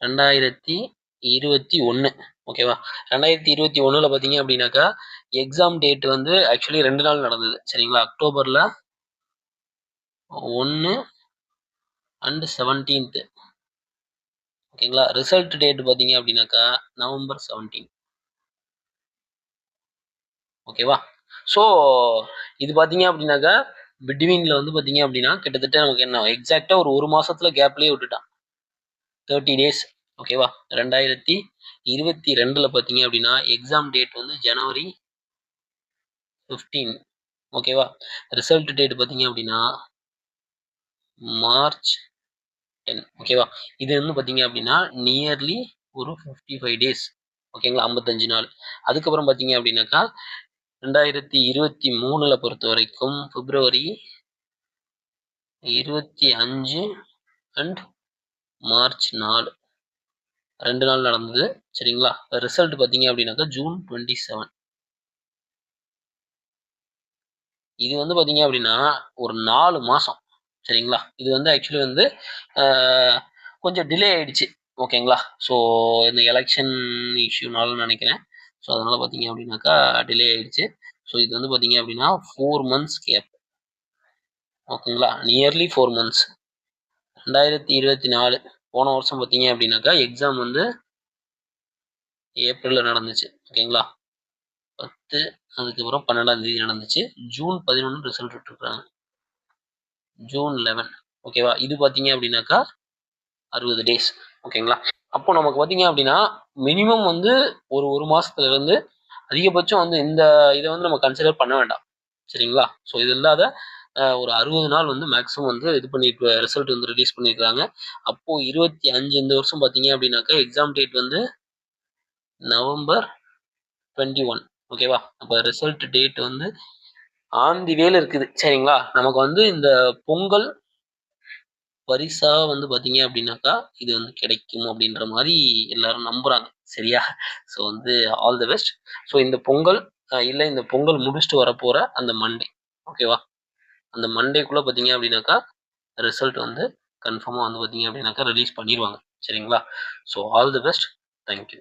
2021 ஓகேவா? 2021ல பார்த்தீங்க அப்படின்னாக்கா, எக்ஸாம் டேட் வந்து ஆக்சுவலி 2 நாள் நடந்தது. சரிங்களா? அக்டோபர்ல 1 அண்ட் 17த் ஓகேங்களா? ரிசல்ட் டேட் பார்த்தீங்க அப்படின்னாக்கா, நவம்பர் 17 ஓகேவா? ஸோ இது பார்த்தீங்க அப்படின்னாக்கா, பிட்வீன்ல வந்து பார்த்தீங்க அப்படின்னா, கிட்டத்தட்ட நமக்கு என்ன எக்ஸாக்ட்டா ஒரு 1 மாசத்துல கேப்லயே விட்டுட்டான். 30 டேஸ் ஓகேவா? 2022ல பார்த்தீங்க அப்படின்னா, எக்ஸாம் டேட் வந்து ஜனவரி 15 ஓகேவா? ரிசல்ட் டேட் பார்த்தீங்க அப்படின்னா, மார்ச் 10 ஓகேவா? இது வந்து பார்த்தீங்க அப்படின்னா, நியர்லி ஒரு 55 டேஸ் ஓகேங்களா? 55 நாள். அதுக்கப்புறம் பார்த்தீங்க அப்படின்னாக்கா, 2023ல பொறுத்தவரைக்கும் பிப்ரவரி 25 அண்ட் மார்ச் 4 2 நாள் நடந்தது. சரிங்களா? ரிசல்ட் பார்த்தீங்க அப்படின்னாக்கா, ஜூன் 27 இது வந்து பார்த்தீங்க அப்படின்னா, ஒரு 4 மாசம். சரிங்களா? இது வந்து ஆக்சுவலி வந்து அ கொஞ்சம் டிலே ஆயிடுச்சு. ஓகேங்களா? ஸோ இந்த எலக்ஷன் இஷ்யூனாலன்னு நெனைக்கிறேன். ஸோ அதனால பார்த்தீங்க அப்படின்னாக்கா, டிலே ஆயிடுச்சு. ஸோ இது வந்து பார்த்தீங்க அப்படின்னா, 4 மந்த்ஸ் கேப். ஓகேங்களா? Nearly 4 months. 2024 போன வருஷம் பார்த்தீங்க அப்படின்னாக்கா, எக்ஸாம் வந்து ஏப்ரல்ல நடந்துச்சு. ஓகேங்களா? 10 அதுக்கப்புறம் 12ஆம் தேதி நடந்துச்சு. ஜூன் 11 ரிசல்ட் விட்டுருக்காங்க. ஜூன் 11 ஓகேவா? இது பார்த்தீங்க அப்படின்னாக்கா 60 டேஸ் ஓகேங்களா? அப்போ நமக்கு பார்த்தீங்க அப்படின்னா, மினிமம் வந்து ஒரு 1 மாசத்துல இருந்து அதிகபட்சம் வந்து இந்த இத வந்து நம்ம கன்சிடர் பண்ண வேண்டாம். சரிங்களா? ஸோ இது இல்லாத ஒரு 60 நாள் வந்து மேக்ஸிமம் வந்து இது பண்ணி ரிசல்ட் வந்து ரிலீஸ் பண்ணியிருக்காங்க. அப்போ 25 இந்த வருஷம் பார்த்தீங்க அப்படின்னாக்கா, எக்ஸாம் டேட் வந்து நவம்பர் 21 ஓகேவா? அப்ப ரிசல்ட் டேட் வந்து ஆன் தி வேல இருக்குது. சரிங்களா? நமக்கு வந்து இந்த பொங்கல் பரிசா வந்து பார்த்தீங்க அப்படின்னாக்கா, இது வந்து கிடைக்கும் அப்படின்ற மாரி எல்லாரும் நம்புறாங்க. சரியா? ஸோ வந்து ஆல் தி பெஸ்ட். ஸோ இந்த பொங்கல் இல்ல இந்த பொங்கல் முடிச்சுட்டு வரப்போற அந்த மண்டே ஓகேவா? அந்த மண்டேக்குள்ள பார்த்தீங்க அப்படின்னாக்கா, ரிசல்ட் வந்து கன்ஃபார்மா வந்து பார்த்தீங்க அப்படின்னாக்கா ரிலீஸ் பண்ணிருவாங்க. சரிங்களா? So all the best. Thank you.